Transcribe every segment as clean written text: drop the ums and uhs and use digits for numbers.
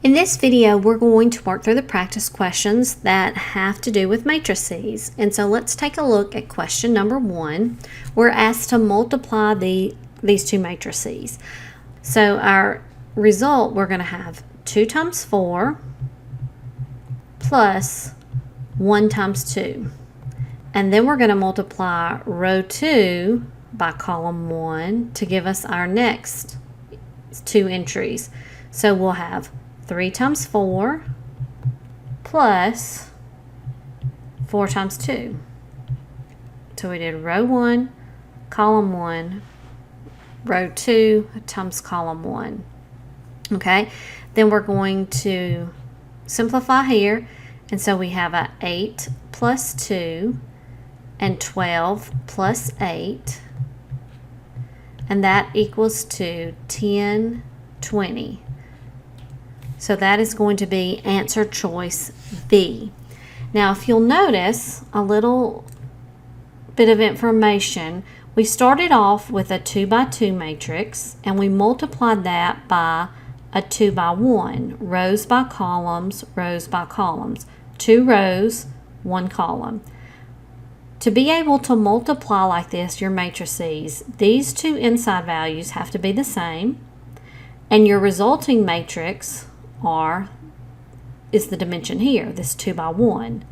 In this video, we're going to work through the practice questions that have to do with matrices. And so let's take a look at question number 1. We're asked to multiply these two matrices. So our result, we're going to have 2 times 4 plus 1 times 2. And then we're going to multiply row 2 by column 1 to give us our next 2 entries. So we'll have 3 times 4 plus 4 times 2. So we did row 1, column 1, row 2 times column 1. Okay, then we're going to simplify here, and so we have a 8 plus 2 and 12 plus 8, and that equals to 10, 20. So that is going to be answer choice B. Now, if you'll notice a little bit of information, we started off with a 2 by 2 matrix and we multiplied that by a 2 by 1, rows by columns, rows by columns, 2 rows, 1 column. To be able to multiply like this your matrices, these two inside values have to be the same, and your resulting matrix is the dimension here, this 2 by 1.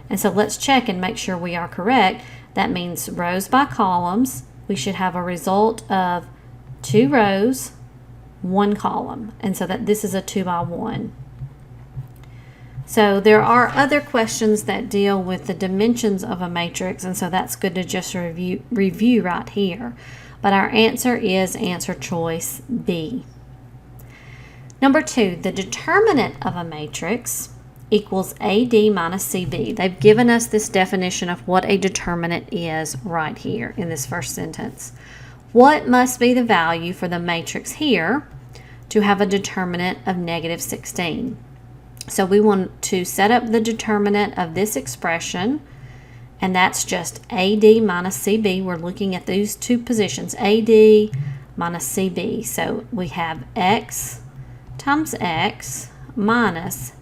And so let's check and make sure we are correct. That means rows by columns, we should have a result of 2 rows, 1 column. And so that this is a 2 by 1. So there are other questions that deal with the dimensions of a matrix, and so that's good to just review right here. But our answer is answer choice B. Number 2, the determinant of a matrix equals AD minus CB. They've given us this definition of what a determinant is right here in this first sentence. What must be the value for the matrix here to have a determinant of negative 16? So we want to set up the determinant of this expression, and that's just AD minus CB. We're looking at these two positions, AD minus CB. So we have X times X minus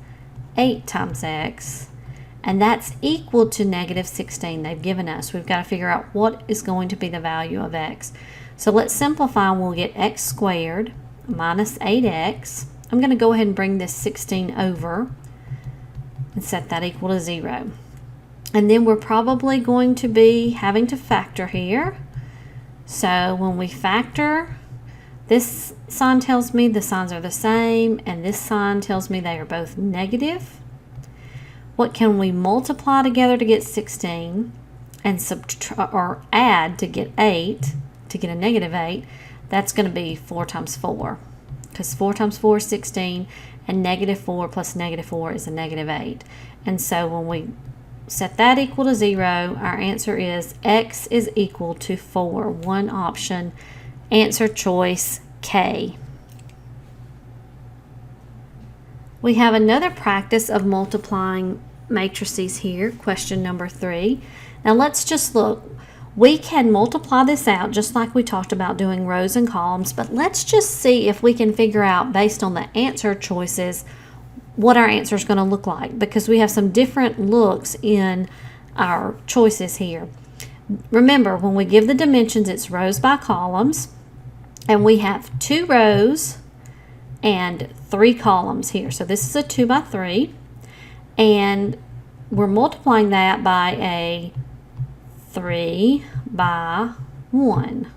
8 times X, and that's equal to negative 16 they've given us. We've got to figure out what is going to be the value of X. So let's simplify, and we'll get X squared minus 8X. I'm going to go ahead and bring this 16 over and set that equal to 0. And then we're probably going to be having to factor here. So when we factor, this sign tells me the signs are the same, and this sign tells me they are both negative. What can we multiply together to get 16 and subtract or add to get 8, to get a negative 8? That's going to be 4 times 4, because 4 times 4 is 16, and negative 4 plus negative 4 is a negative 8. And so when we set that equal to 0, our answer is X is equal to 4. One option, answer choice K. We have another practice of multiplying matrices here, question number 3. Now let's just look. We can multiply this out just like we talked about doing rows and columns, but let's just see if we can figure out, based on the answer choices, what our answer is going to look like, because we have some different looks in our choices here. Remember, when we give the dimensions, it's rows by columns, and we have 2 rows and 3 columns here. So this is a 2 by 3, and we're multiplying that by a 3 by 1.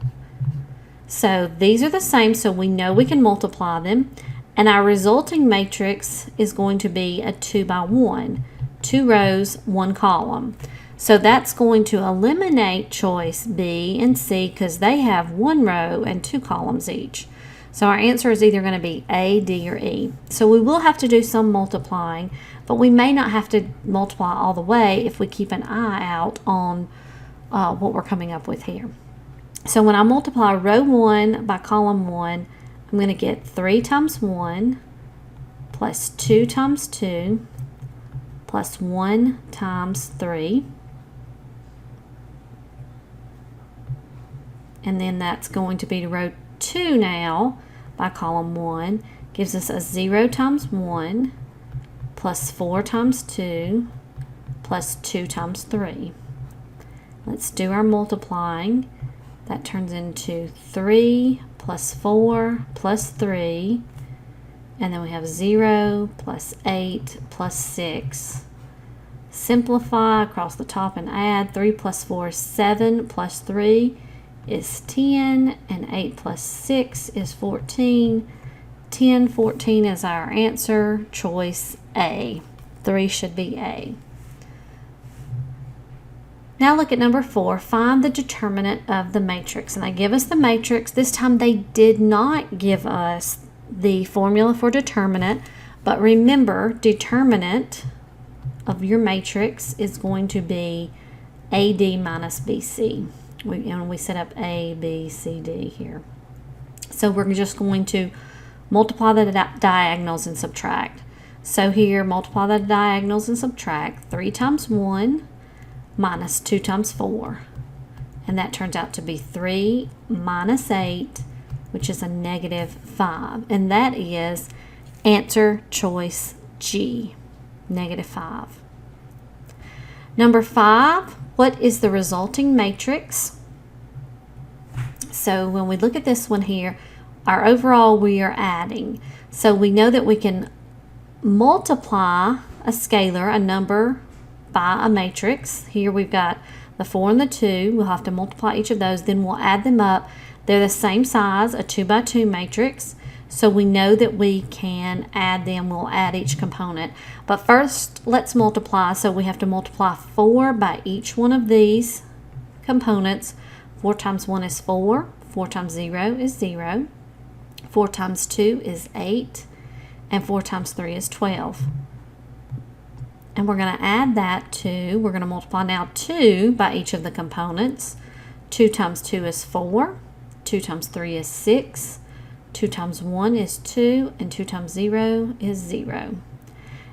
So these are the same, so we know we can multiply them, and our resulting matrix is going to be a 2 by 1, 2 rows, 1 column. So that's going to eliminate choice B and C because they have 1 row and 2 columns each. So our answer is either going to be A, D, or E. So we will have to do some multiplying, but we may not have to multiply all the way if we keep an eye out on what we're coming up with here. So when I multiply row 1 by column 1, I'm going to get 3 times 1 plus 2 times 2 plus 1 times 3. And then that's going to be row 2 now by column 1, gives us a 0 times 1 plus 4 times 2 plus 2 times 3. Let's do our multiplying. That turns into 3 plus 4 plus 3. And then we have 0 plus 8 plus 6. Simplify across the top and add. 3 plus 4 is 7 plus 3 is 10. And 8 plus 6 is 14. 10, 14 is our answer. Choice A. 3 should be A. Now look at number 4. Find the determinant of the matrix. And they give us the matrix. This time they did not give us the formula for determinant. But remember, determinant of your matrix is going to be AD minus BC. We set up A, B, C, D here. So we're just going to multiply the diagonals and subtract. So here, multiply the diagonals and subtract. 3 times 1 minus 2 times 4. And that turns out to be 3 minus 8, which is a negative 5. And that is answer choice G, negative 5. Number 5, what is the resulting matrix? So when we look at this one here, our overall we are adding. So we know that we can multiply a scalar, a number, by a matrix. Here we've got the 4 and the 2. We'll have to multiply each of those. Then we'll add them up. They're the same size, a 2 by 2 matrix. So we know that we can add them. We'll add each component. But first, let's multiply. So we have to multiply 4 by each one of these components. 4 times 1 is 4. 4 times 0 is 0. 4 times 2 is 8. And 4 times 3 is 12. And we're going to add that to, we're going to multiply now 2 by each of the components. 2 times 2 is 4. 2 times 3 is 6. 2 times 1 is 2. And 2 times 0 is 0.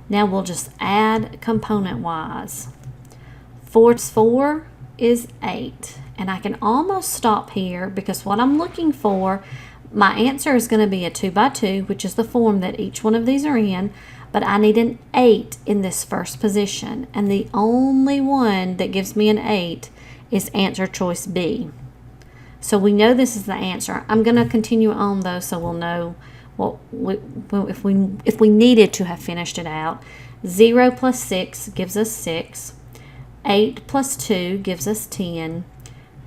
Now we'll just add component-wise. 4 times 4 is 8. And I can almost stop here because what I'm looking for, my answer is going to be a 2 by 2, which is the form that each one of these are in. But I need an 8 in this first position. And the only one that gives me an 8 is answer choice B. So we know this is the answer. I'm going to continue on though so we'll know if we needed to have finished it out. 0 plus 6 gives us 6. 8 plus 2 gives us 10.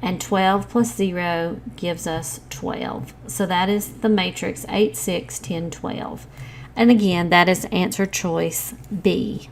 And 12 plus 0 gives us 12. So that is the matrix 8, 6, 10, 12. And again, that is answer choice B.